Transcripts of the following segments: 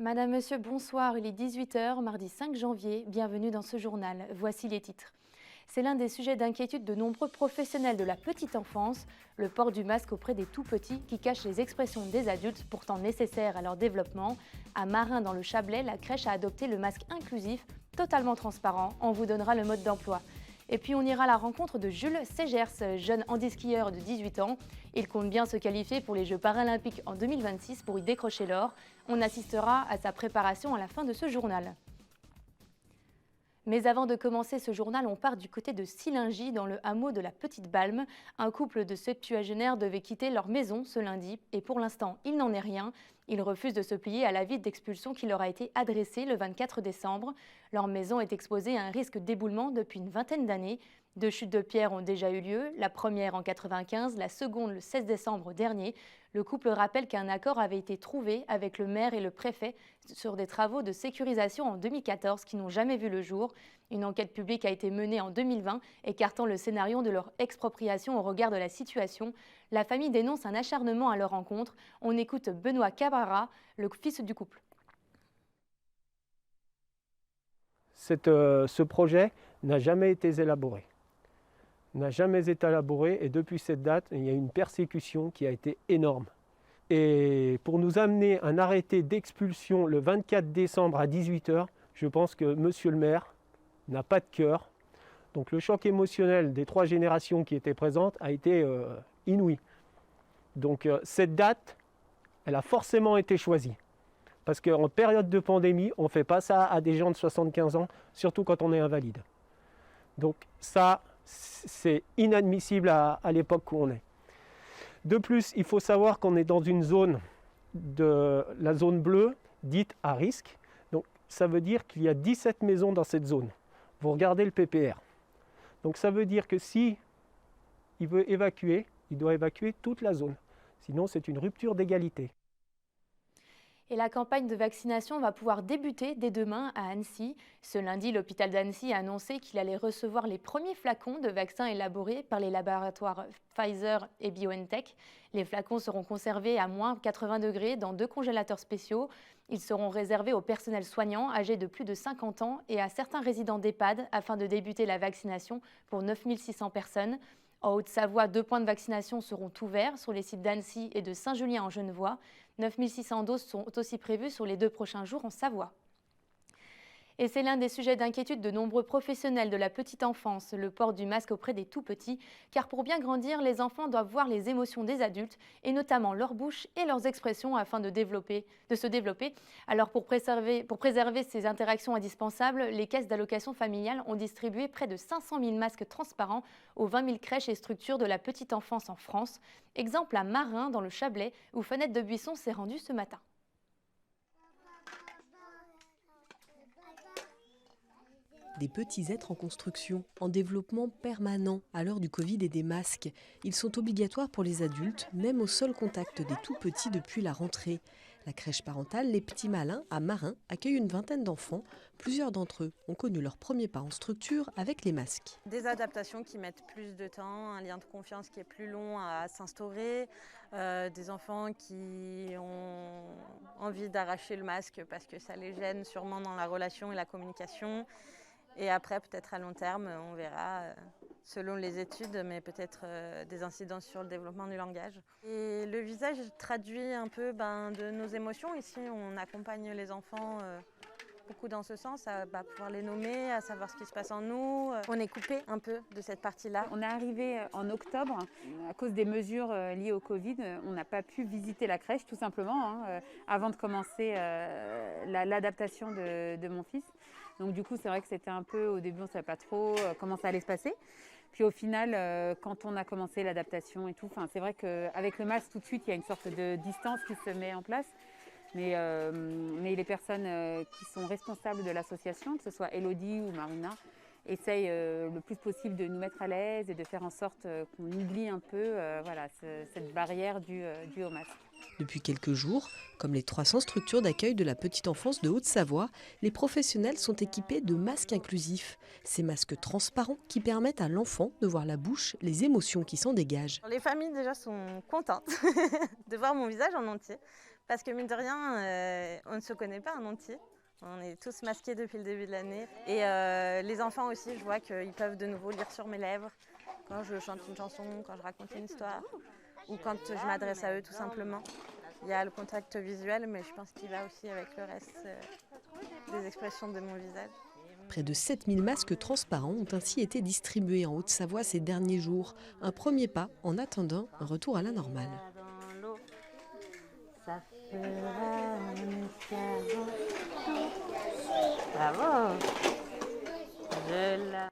Madame, Monsieur, bonsoir. Il est 18 h, mardi 5 janvier. Bienvenue dans ce journal. Voici les titres. C'est l'un des sujets d'inquiétude de nombreux professionnels de la petite enfance, le port du masque auprès des tout-petits qui cache les expressions des adultes pourtant nécessaires à leur développement. À Marin, dans le Chablais, la crèche a adopté le masque inclusif, totalement transparent. On vous donnera le mode d'emploi. Et puis on ira à la rencontre de Jules Segers, jeune handiskieur de 18 ans. Il compte bien se qualifier pour les Jeux paralympiques en 2026 pour y décrocher l'or. On assistera à sa préparation à la fin de ce journal. Mais avant de commencer ce journal, on part du côté de Sillingy, dans le hameau de la Petite Balme. Un couple de septuagénaires devait quitter leur maison ce lundi et pour l'instant, il n'en est rien. Ils refusent de se plier à l'avis d'expulsion qui leur a été adressé le 24 décembre. Leur maison est exposée à un risque d'éboulement depuis une vingtaine d'années. 2 chutes de pierre ont déjà eu lieu, la première en 1995, la seconde le 16 décembre dernier. Le couple rappelle qu'un accord avait été trouvé avec le maire et le préfet sur des travaux de sécurisation en 2014 qui n'ont jamais vu le jour. Une enquête publique a été menée en 2020, écartant le scénario de leur expropriation au regard de la situation. La famille dénonce un acharnement à leur encontre. On écoute Benoît Cabrara, le fils du couple. Ce projet n'a jamais été élaboré. Et depuis cette date, il y a une persécution qui a été énorme. Et pour nous amener un arrêté d'expulsion le 24 décembre à 18 h, je pense que monsieur le maire n'a pas de cœur. Donc le choc émotionnel des 3 générations qui étaient présentes a été inouï. Donc cette date, elle a forcément été choisie. Parce qu'en période de pandémie, on ne fait pas ça à des gens de 75 ans, surtout quand on est invalide. Donc ça, c'est inadmissible à l'époque où on est. De plus, il faut savoir qu'on est dans une zone, la zone bleue, dite à risque. Donc ça veut dire qu'il y a 17 maisons dans cette zone. Vous regardez le PPR. Donc ça veut dire que si il veut évacuer, il doit évacuer toute la zone. Sinon, c'est une rupture d'égalité. Et la campagne de vaccination va pouvoir débuter dès demain à Annecy. Ce lundi, l'hôpital d'Annecy a annoncé qu'il allait recevoir les premiers flacons de vaccins élaborés par les laboratoires Pfizer et BioNTech. Les flacons seront conservés à moins 80 degrés dans 2 congélateurs spéciaux. Ils seront réservés au personnel soignant âgé de plus de 50 ans et à certains résidents d'EHPAD afin de débuter la vaccination pour 9 600 personnes. En Haute-Savoie, 2 points de vaccination seront ouverts sur les sites d'Annecy et de Saint-Julien en Genevois. 9 600 doses sont aussi prévues sur les 2 prochains jours en Savoie. Et c'est l'un des sujets d'inquiétude de nombreux professionnels de la petite enfance, le port du masque auprès des tout-petits. Car pour bien grandir, les enfants doivent voir les émotions des adultes, et notamment leur bouche et leurs expressions afin de se développer. Alors pour préserver ces interactions indispensables, les caisses d'allocation familiale ont distribué près de 500 000 masques transparents aux 20 000 crèches et structures de la petite enfance en France. Exemple à Marin, dans le Chablais, où Fenêtre de Buisson s'est rendue ce matin. Des petits êtres en construction, en développement permanent à l'heure du Covid et des masques. Ils sont obligatoires pour les adultes, même au seul contact des tout-petits depuis la rentrée. La crèche parentale Les Petits Malins à Marin accueille une vingtaine d'enfants. Plusieurs d'entre eux ont connu leurs premiers pas en structure avec les masques. Des adaptations qui mettent plus de temps, un lien de confiance qui est plus long à s'instaurer, des enfants qui ont envie d'arracher le masque parce que ça les gêne sûrement dans la relation et la communication. Et après, peut-être à long terme, on verra, selon les études, mais peut-être des incidences sur le développement du langage. Et le visage traduit un peu de nos émotions. Ici, on accompagne les enfants beaucoup dans ce sens, à pouvoir les nommer, à savoir ce qui se passe en nous. On est coupé un peu de cette partie-là. On est arrivé en octobre, à cause des mesures liées au Covid, on n'a pas pu visiter la crèche tout simplement, avant de commencer l'adaptation de mon fils. Donc du coup, c'est vrai que c'était un peu, au début, on ne savait pas trop comment ça allait se passer. Puis au final, quand on a commencé l'adaptation et tout, c'est vrai qu'avec le masque, tout de suite, il y a une sorte de distance qui se met en place. Mais les personnes qui sont responsables de l'association, que ce soit Elodie ou Marina, essayent le plus possible de nous mettre à l'aise et de faire en sorte qu'on oublie un peu cette barrière due au masque. Depuis quelques jours, comme les 300 structures d'accueil de la petite enfance de Haute-Savoie, les professionnels sont équipés de masques inclusifs. Ces masques transparents qui permettent à l'enfant de voir la bouche, les émotions qui s'en dégagent. Les familles déjà sont contentes de voir mon visage en entier. Parce que mine de rien, on ne se connaît pas en entier. On est tous masqués depuis le début de l'année. Et les enfants aussi, je vois qu'ils peuvent de nouveau lire sur mes lèvres quand je chante une chanson, quand je raconte une histoire ou quand je m'adresse à eux tout simplement. Il y a le contact visuel, mais je pense qu'il va aussi avec le reste des expressions de mon visage. Près de 7000 masques transparents ont ainsi été distribués en Haute-Savoie ces derniers jours. Un premier pas en attendant un retour à la normale. Ça fera un escargot. Bravo. Je la...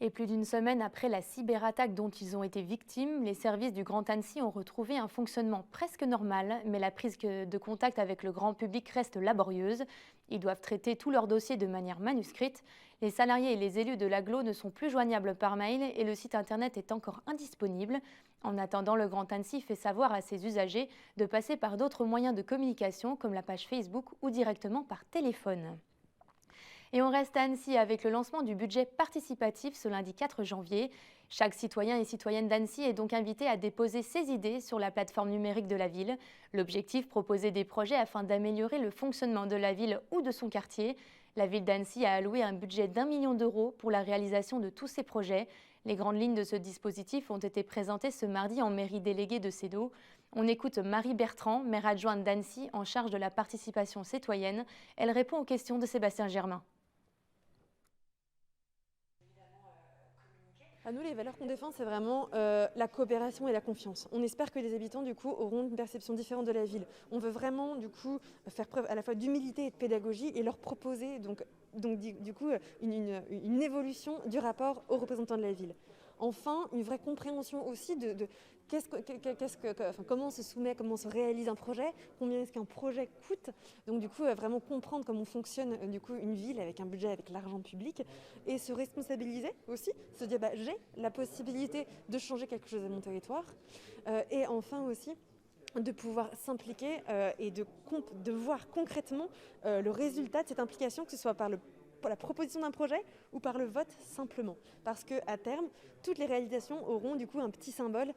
Et plus d'une semaine après la cyberattaque dont ils ont été victimes, les services du Grand Annecy ont retrouvé un fonctionnement presque normal, mais la prise de contact avec le grand public reste laborieuse. Ils doivent traiter tous leurs dossiers de manière manuscrite. Les salariés et les élus de l'agglo ne sont plus joignables par mail et le site internet est encore indisponible. En attendant, le Grand Annecy fait savoir à ses usagers de passer par d'autres moyens de communication comme la page Facebook ou directement par téléphone. Et on reste à Annecy avec le lancement du budget participatif ce lundi 4 janvier. Chaque citoyen et citoyenne d'Annecy est donc invité à déposer ses idées sur la plateforme numérique de la ville. L'objectif, proposer des projets afin d'améliorer le fonctionnement de la ville ou de son quartier. La ville d'Annecy a alloué un budget d'1 million d'euros pour la réalisation de tous ces projets. Les grandes lignes de ce dispositif ont été présentées ce mardi en mairie déléguée de Cédaux. On écoute Marie Bertrand, maire adjointe d'Annecy en charge de la participation citoyenne. Elle répond aux questions de Sébastien Germain. À nous, les valeurs qu'on défend, c'est vraiment la coopération et la confiance. On espère que les habitants, du coup, auront une perception différente de la ville. On veut vraiment, du coup, faire preuve à la fois d'humilité et de pédagogie et leur proposer, donc du coup, une évolution du rapport aux représentants de la ville. Enfin, une vraie compréhension aussi de comment se soumet, comment se réalise un projet, combien est-ce qu'un projet coûte. Donc du coup, vraiment comprendre comment fonctionne du coup une ville avec un budget, avec l'argent public, et se responsabiliser aussi, se dire j'ai la possibilité de changer quelque chose à mon territoire. Et enfin aussi, de pouvoir s'impliquer et de voir concrètement le résultat de cette implication, que ce soit par la proposition d'un projet ou par le vote simplement. Parce qu'à terme, toutes les réalisations auront du coup un petit symbole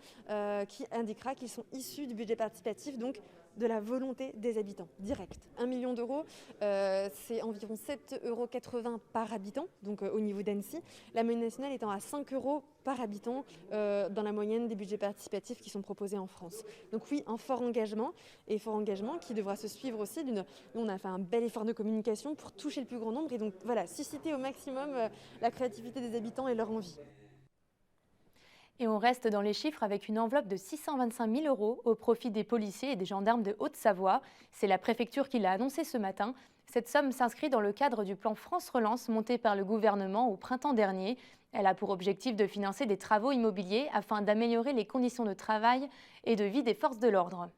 qui indiquera qu'ils sont issus du budget participatif, donc de la volonté des habitants, direct. 1 million d'euros, c'est environ 7,80 € par habitant, donc au niveau d'Annecy. La moyenne nationale étant à 5 € par habitant dans la moyenne des budgets participatifs qui sont proposés en France. Donc oui, un fort engagement qui devra se suivre aussi nous, on a fait un bel effort de communication pour toucher le plus grand nombre et donc voilà, susciter au maximum la créativité des habitants et leur envie. Et on reste dans les chiffres avec une enveloppe de 625 000 € au profit des policiers et des gendarmes de Haute-Savoie. C'est la préfecture qui l'a annoncé ce matin. Cette somme s'inscrit dans le cadre du plan France Relance monté par le gouvernement au printemps dernier. Elle a pour objectif de financer des travaux immobiliers afin d'améliorer les conditions de travail et de vie des forces de l'ordre.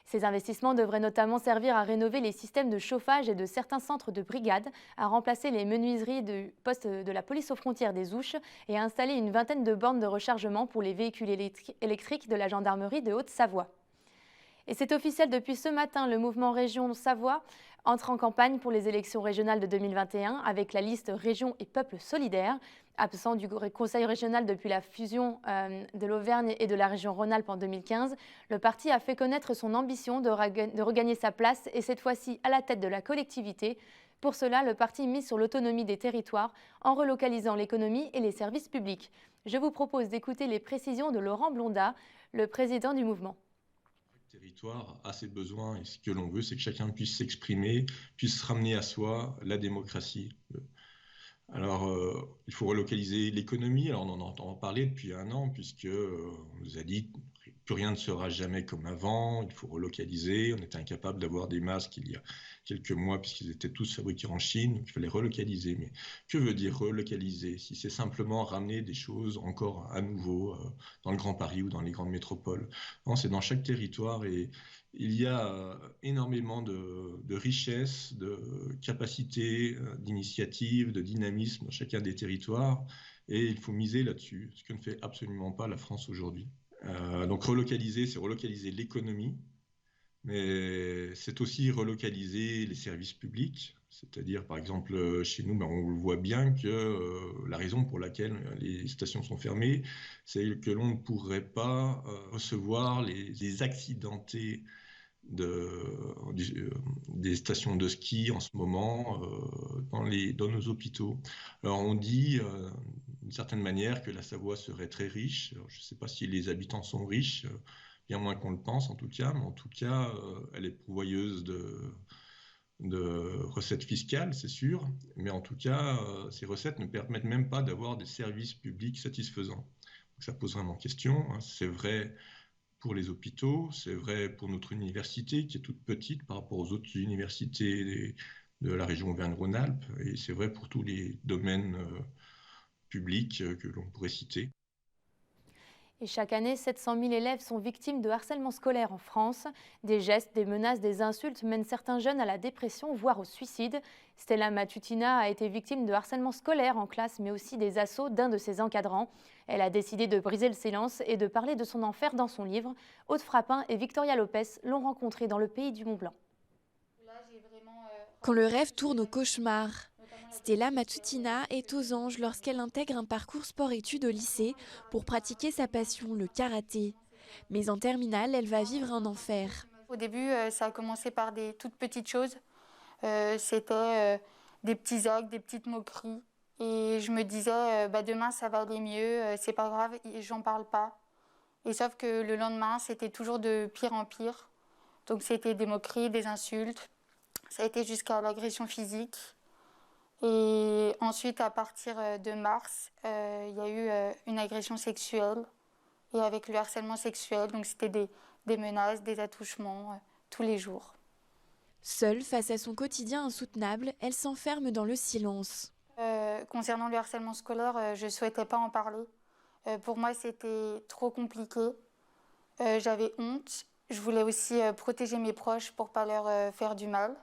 Ces investissements devraient notamment servir à rénover les systèmes de chauffage et de certains centres de brigade, à remplacer les menuiseries du poste de la police aux frontières des Ouches et à installer une vingtaine de bornes de rechargement pour les véhicules électriques de la gendarmerie de Haute-Savoie. Et c'est officiel depuis ce matin, le mouvement Région Savoie entre en campagne pour les élections régionales de 2021 avec la liste Région et Peuple solidaire. Absent du Conseil régional depuis la fusion de l'Auvergne et de la région Rhône-Alpes en 2015, le parti a fait connaître son ambition de regagner sa place et cette fois-ci à la tête de la collectivité. Pour cela, le parti mise sur l'autonomie des territoires en relocalisant l'économie et les services publics. Je vous propose d'écouter les précisions de Laurent Blondat, le président du mouvement. Le territoire a ses besoins et ce que l'on veut, c'est que chacun puisse s'exprimer, puisse ramener à soi la démocratie. Alors, il faut relocaliser l'économie. Alors, on en entend parler depuis 1 an, puisqu'on nous a dit que plus rien ne sera jamais comme avant, il faut relocaliser. On était incapable d'avoir des masques il y a quelques mois, puisqu'ils étaient tous fabriqués en Chine, donc il fallait relocaliser. Mais que veut dire relocaliser? Si c'est simplement ramener des choses encore à nouveau dans le Grand Paris ou dans les grandes métropoles. Non, c'est dans chaque territoire et il y a énormément de richesses, de capacités, d'initiatives, de dynamisme dans chacun des territoires et il faut miser là-dessus, ce que ne fait absolument pas la France aujourd'hui. Donc relocaliser, c'est relocaliser l'économie, mais c'est aussi relocaliser les services publics. C'est-à-dire, par exemple, chez nous, on le voit bien que la raison pour laquelle les stations sont fermées, c'est que l'on ne pourrait pas recevoir les accidentés des stations de ski en ce moment dans nos hôpitaux. Alors on dit d'une certaine manière que la Savoie serait très riche. Alors, je ne sais pas si les habitants sont riches, bien moins qu'on le pense en tout cas, mais en tout cas elle est pourvoyeuse de recettes fiscales, c'est sûr, mais en tout cas ces recettes ne permettent même pas d'avoir des services publics satisfaisants. Donc, ça pose vraiment question, hein. C'est vrai pour les hôpitaux, c'est vrai pour notre université qui est toute petite par rapport aux autres universités de la région Auvergne-Rhône-Alpes, et c'est vrai pour tous les domaines publics que l'on pourrait citer. Et chaque année, 700 000 élèves sont victimes de harcèlement scolaire en France. Des gestes, des menaces, des insultes mènent certains jeunes à la dépression, voire au suicide. Stella Matutina a été victime de harcèlement scolaire en classe, mais aussi des assauts d'un de ses encadrants. Elle a décidé de briser le silence et de parler de son enfer dans son livre. Aude Frappin et Victoria Lopez l'ont rencontrée dans le pays du Mont-Blanc. Quand le rêve tourne au cauchemar, Stella Matutina est aux anges lorsqu'elle intègre un parcours sport-études au lycée pour pratiquer sa passion, le karaté. Mais en terminale, elle va vivre un enfer. Au début, ça a commencé par des toutes petites choses. C'était des petits actes, des petites moqueries. Et je me disais, demain, ça va aller mieux, c'est pas grave, j'en parle pas. Et sauf que le lendemain, c'était toujours de pire en pire. Donc c'était des moqueries, des insultes. Ça a été jusqu'à l'agression physique. Et ensuite, à partir de mars, il y a eu une agression sexuelle. Et avec le harcèlement sexuel, donc c'était des menaces, des attouchements, tous les jours. Seule, face à son quotidien insoutenable, elle s'enferme dans le silence. Concernant le harcèlement scolaire, je ne souhaitais pas en parler. Pour moi, c'était trop compliqué. J'avais honte. Je voulais aussi protéger mes proches pour ne pas leur faire du mal.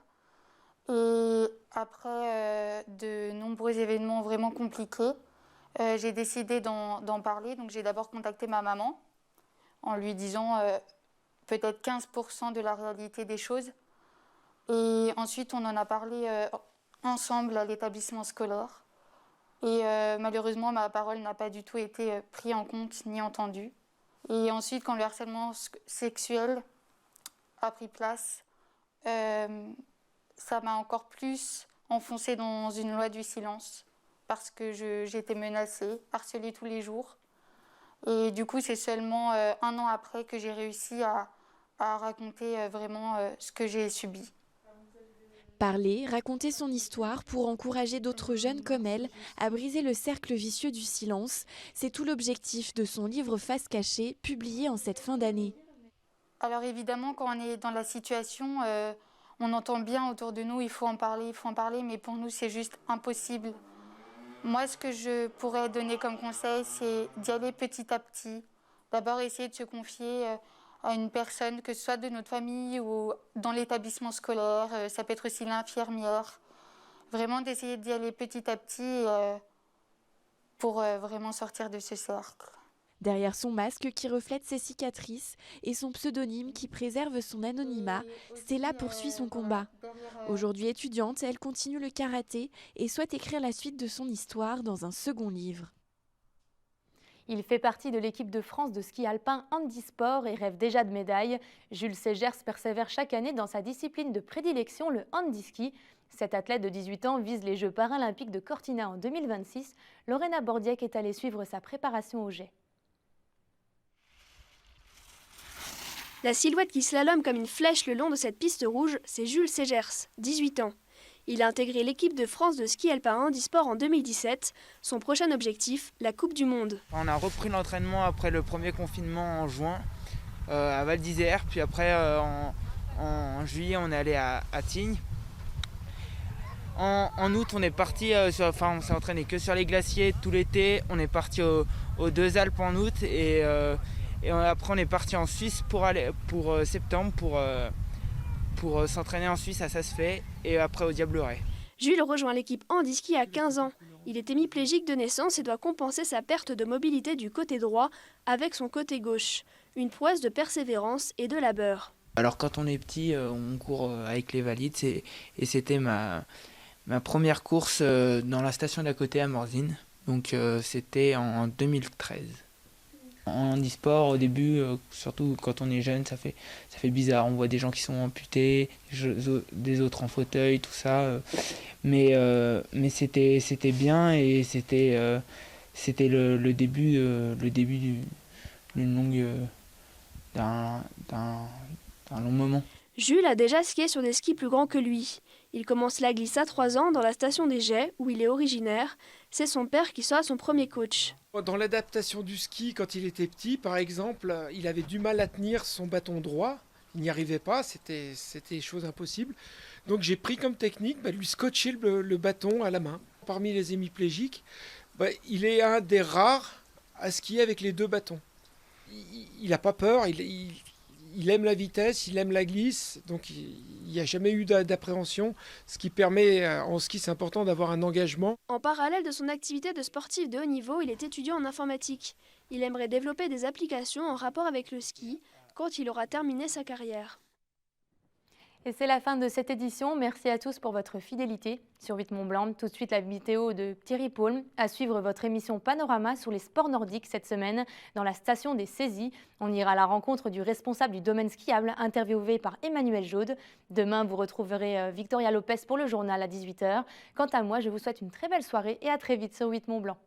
Et après de nombreux événements vraiment compliqués, j'ai décidé d'en parler. Donc j'ai d'abord contacté ma maman en lui disant peut-être 15% de la réalité des choses. Et ensuite, on en a parlé ensemble à l'établissement scolaire. Et malheureusement, ma parole n'a pas du tout été prise en compte ni entendue. Et ensuite, quand le harcèlement sexuel a pris place, ça m'a encore plus enfoncée dans une loi du silence parce que j'étais menacée, harcelée tous les jours. Et du coup, c'est seulement 1 an après que j'ai réussi à raconter vraiment ce que j'ai subi. Parler, raconter son histoire pour encourager d'autres jeunes comme elle à briser le cercle vicieux du silence, c'est tout l'objectif de son livre Face cachée, publié en cette fin d'année. Alors évidemment, quand on est dans la situation, on entend bien autour de nous, il faut en parler, mais pour nous, c'est juste impossible. Moi, ce que je pourrais donner comme conseil, c'est d'y aller petit à petit. D'abord, essayer de se confier à une personne, que ce soit de notre famille ou dans l'établissement scolaire, ça peut être aussi l'infirmière. Vraiment d'essayer d'y aller petit à petit pour vraiment sortir de ce cercle. Derrière son masque qui reflète ses cicatrices et son pseudonyme qui préserve son anonymat, Stella poursuit son combat. Aujourd'hui étudiante, elle continue le karaté et souhaite écrire la suite de son histoire dans un second livre. Il fait partie de l'équipe de France de ski alpin handisport et rêve déjà de médailles. Jules Ségers persévère chaque année dans sa discipline de prédilection, le handiski. Cet athlète de 18 ans vise les Jeux paralympiques de Cortina en 2026. Lorena Bordiec est allée suivre sa préparation au jet. La silhouette qui slalome comme une flèche le long de cette piste rouge, c'est Jules Ségers, 18 ans. Il a intégré l'équipe de France de ski alpin handisport en 2017. Son prochain objectif, la Coupe du Monde. On a repris l'entraînement après le premier confinement en juin à Val d'Isère. Puis après, en juillet, on est allé à Tignes. En août, on est parti, on s'est entraîné que sur les glaciers tout l'été. On est parti aux Deux Alpes en août et après on est parti en Suisse pour septembre pour s'entraîner en Suisse à Saas-Fee et après au Diableret. Jules rejoint l'équipe handiski à 15 ans. Il est hémiplégique de naissance et doit compenser sa perte de mobilité du côté droit avec son côté gauche. Une prouesse de persévérance et de labeur. Alors quand on est petit, on court avec les valides et c'était ma première course dans la station d'à côté à Morzine. Donc c'était en 2013. En e-sport, au début, surtout quand on est jeune, ça fait bizarre. On voit des gens qui sont amputés, des autres en fauteuil, tout ça. Mais c'était bien et c'était le début d'une longue d'un long moment. Jules a déjà skié sur des skis plus grands que lui. Il commence la glisse à 3 ans dans la station des Jets, où il est originaire. C'est son père qui sera son premier coach. Dans l'adaptation du ski, quand il était petit, par exemple, il avait du mal à tenir son bâton droit. Il n'y arrivait pas, c'était chose impossible. Donc j'ai pris comme technique lui scotcher le bâton à la main. Parmi les hémiplégiques, il est un des rares à skier avec les deux bâtons. Il n'a pas peur, il aime la vitesse, il aime la glisse, donc il n'y a jamais eu d'appréhension, ce qui permet, en ski c'est important d'avoir un engagement. En parallèle de son activité de sportif de haut niveau, il est étudiant en informatique. Il aimerait développer des applications en rapport avec le ski quand il aura terminé sa carrière. Et c'est la fin de cette édition. Merci à tous pour votre fidélité. Sur 8 Mont Blanc, tout de suite la vidéo de Thierry Paulme. À suivre votre émission Panorama sur les sports nordiques cette semaine dans la station des Saisies. On ira à la rencontre du responsable du domaine skiable, interviewé par Emmanuel Jaude. Demain, vous retrouverez Victoria Lopez pour le journal à 18 h. Quant à moi, je vous souhaite une très belle soirée et à très vite sur 8 Mont Blanc.